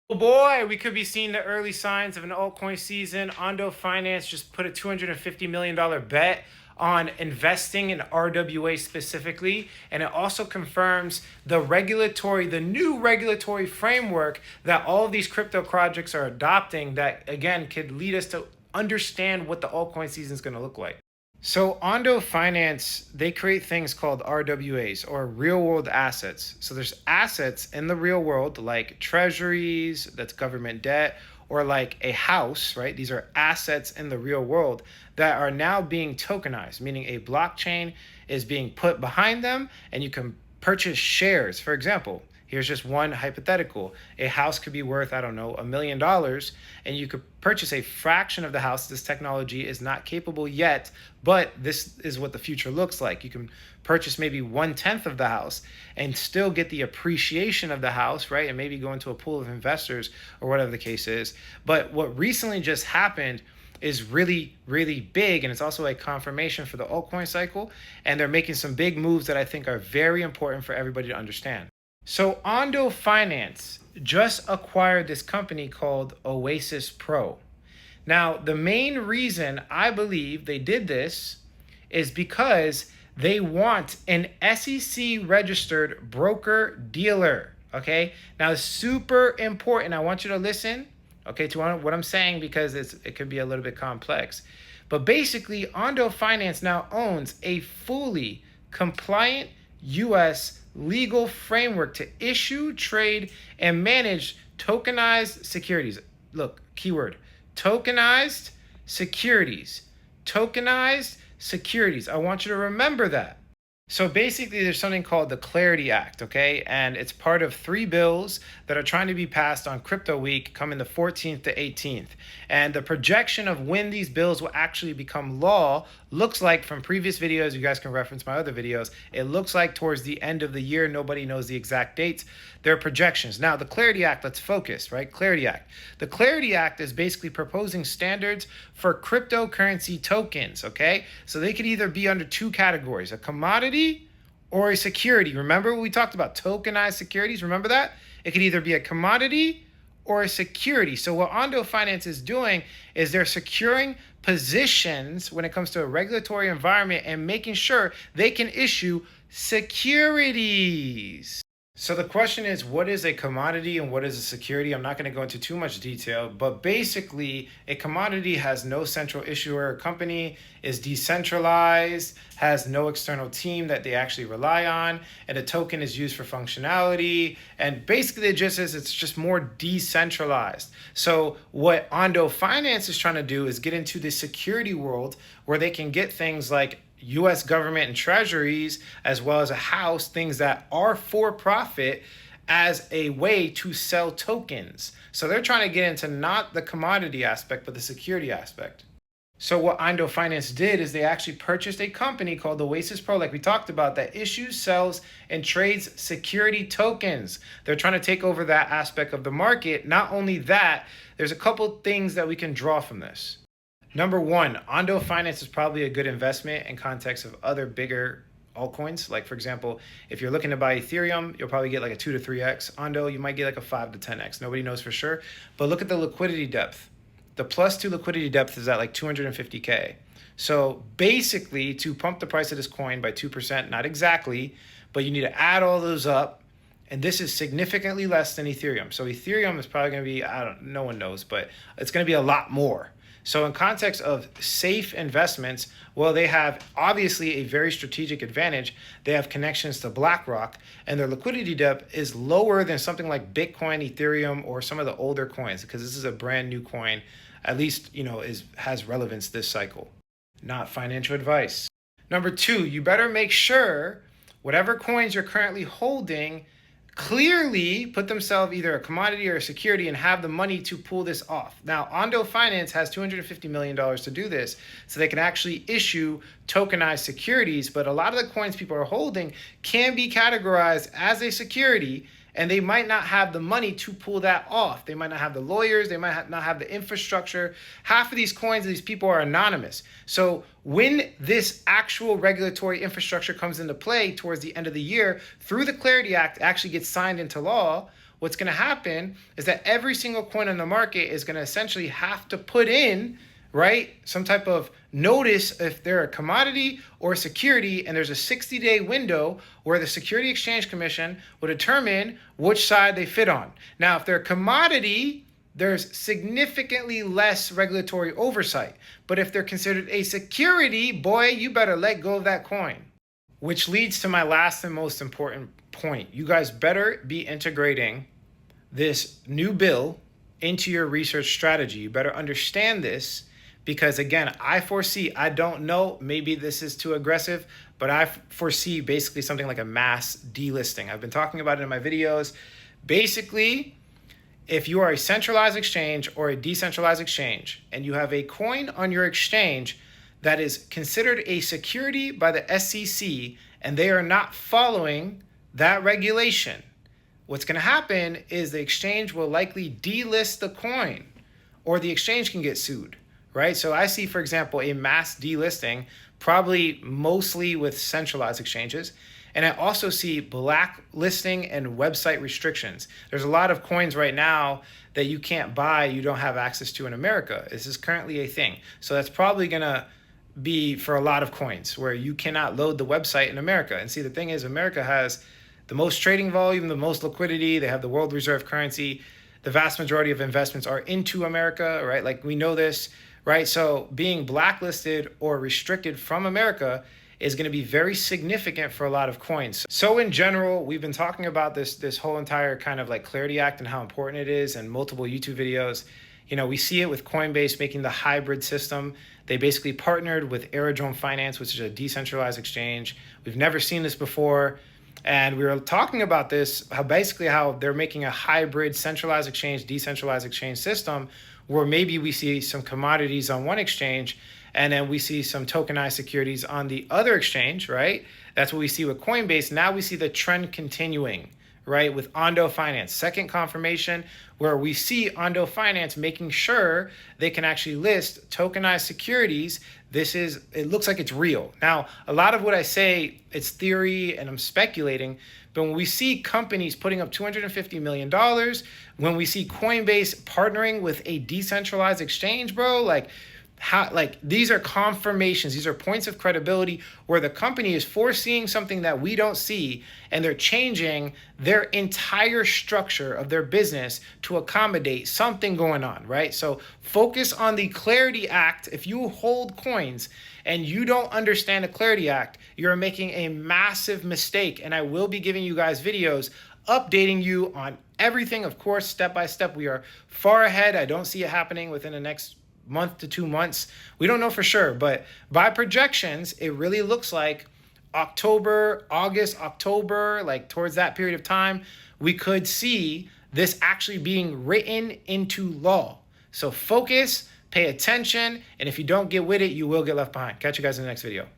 Oh boy, we could be seeing the early signs of an altcoin season. Ondo Finance just put a $250 million bet on investing in RWA specifically. And it also confirms the new regulatory framework that all of these crypto projects are adopting that, again, could lead us to understand what the altcoin season is going to look like. So Ondo Finance, they create things called RWAs or real world assets. So there's assets in the real world like treasuries, that's government debt, or like a house, right? These are assets in the real world that are now being tokenized, meaning a blockchain is being put behind them and you can purchase shares. For example, here's just one hypothetical. A house could be worth, I don't know, $1 million, and you could purchase a fraction of the house. This technology is not capable yet, but this is what the future looks like. You can purchase maybe 1/10 of the house and still get the appreciation of the house, right? And maybe go into a pool of investors or whatever the case is. But what recently just happened is really, really big. And it's also a confirmation for the altcoin cycle. And they're making some big moves that I think are very important for everybody to understand. So Ondo Finance just acquired this company called Oasis Pro. Now, the main reason I believe they did this is because they want an SEC registered broker dealer. Okay. Now, super important. I want you to listen, okay, to what I'm saying because it could be a little bit complex. But basically, Ondo Finance now owns a fully compliant U.S. legal framework to issue, trade, and manage tokenized securities. Look, keyword, tokenized securities. Tokenized securities. I want you to remember that. So basically, there's something called the Clarity Act, okay? And it's part of 3 bills that are trying to be passed on Crypto Week coming the 14th to 18th. And the projection of when these bills will actually become law looks like, from previous videos, you guys can reference my other videos, it looks like towards the end of the year. Nobody knows the exact dates. They're projections. Now, the Clarity Act, let's focus, right? Clarity Act. The Clarity Act is basically proposing standards for cryptocurrency tokens, okay? So they could either be under 2 categories, a commodity or a security. Remember what we talked about, tokenized securities? Remember that? It could either be a commodity or a security. So what Ondo Finance is doing is they're securing positions when it comes to a regulatory environment and making sure they can issue securities. So the question is, what is a commodity and what is a security? I'm not going to go into too much detail, but basically a commodity has no central issuer or company, is decentralized, has no external team that they actually rely on, and a token is used for functionality. And basically it just is, it's just more decentralized. So what Ondo Finance is trying to do is get into the security world where they can get things like U.S. government and treasuries, as well as a house, things that are for profit, as a way to sell tokens. So they're trying to get into not the commodity aspect, but the security aspect. So what Ondo Finance did is they actually purchased a company called Oasis Pro, like we talked about, that issues, sells, and trades security tokens. They're trying to take over that aspect of the market. Not only that, there's a couple things that we can draw from this. Number one, Ondo Finance is probably a good investment in context of other bigger altcoins. Like, for example, if you're looking to buy Ethereum, you'll probably get like a 2 to 3x. Ondo, you might get like a 5 to 10x. Nobody knows for sure. But look at the liquidity depth. The +2 liquidity depth is at like 250K. So basically, to pump the price of this coin by 2%, not exactly, but you need to add all those up. And this is significantly less than Ethereum. So Ethereum is probably going to be, no one knows, but it's going to be a lot more. So in context of safe investments, well, they have obviously a very strategic advantage. They have connections to BlackRock, and their liquidity depth is lower than something like Bitcoin, Ethereum, or some of the older coins, because this is a brand new coin, at least, has relevance this cycle. Not financial advice. Number 2, you better make sure whatever coins you're currently holding clearly put themselves either a commodity or a security and have the money to pull this off. Now, Ondo Finance has $250 million to do this, so they can actually issue tokenized securities, but a lot of the coins people are holding can be categorized as a security, and they might not have the money to pull that off. They might not have the lawyers, they might not have the infrastructure. Half of these coins, these people are anonymous. So when this actual regulatory infrastructure comes into play towards the end of the year, through the Clarity Act actually gets signed into law, what's going to happen is that every single coin on the market is going to essentially have to put in, right, some type of notice if they're a commodity or a security, and there's a 60-day window where the Security Exchange Commission will determine which side they fit on. Now, if they're a commodity, there's significantly less regulatory oversight. But if they're considered a security, boy, you better let go of that coin. Which leads to my last and most important point. You guys better be integrating this new bill into your research strategy. You better understand this because, again, I don't know, maybe this is too aggressive, but I foresee basically something like a mass delisting. I've been talking about it in my videos. Basically, if you are a centralized exchange or a decentralized exchange and you have a coin on your exchange that is considered a security by the SEC and they are not following that regulation, what's going to happen is the exchange will likely delist the coin or the exchange can get sued, right? So I see, for example, a mass delisting probably mostly with centralized exchanges. And I also see blacklisting and website restrictions. There's a lot of coins right now that you can't buy, you don't have access to in America. This is currently a thing. So that's probably gonna be for a lot of coins where you cannot load the website in America. And see, the thing is, America has the most trading volume, the most liquidity, they have the world reserve currency. The vast majority of investments are into America, right? Like we know this, right? So being blacklisted or restricted from America is going to be very significant for a lot of coins. So in general, we've been talking about this whole entire kind of like Clarity Act and how important it is and multiple YouTube videos. You know, we see it with Coinbase making the hybrid system. They basically partnered with Ondo Finance, which is a decentralized exchange. We've never seen this before. And we were talking about this, how they're making a hybrid centralized exchange, decentralized exchange system where maybe we see some commodities on one exchange and then we see some tokenized securities on the other exchange, right? That's what we see with Coinbase. Now we see the trend continuing, right? With Ondo Finance, second confirmation where we see Ondo Finance making sure they can actually list tokenized securities. It looks like it's real. Now, a lot of what I say, it's theory and I'm speculating, but when we see companies putting up $250 million, when we see Coinbase partnering with a decentralized exchange, bro, these are confirmations, these are points of credibility where the company is foreseeing something that we don't see and they're changing their entire structure of their business to accommodate something going on, right? So focus on the Clarity Act. If you hold coins and you don't understand the Clarity Act, you're making a massive mistake. And I will be giving you guys videos updating you on everything, of course, step by step. We are far ahead. I don't see it happening within the next month to 2 months. We don't know for sure, but by projections, it really looks like August, October, like towards that period of time, we could see this actually being written into law. So focus, pay attention, and if you don't get with it, you will get left behind. Catch you guys in the next video.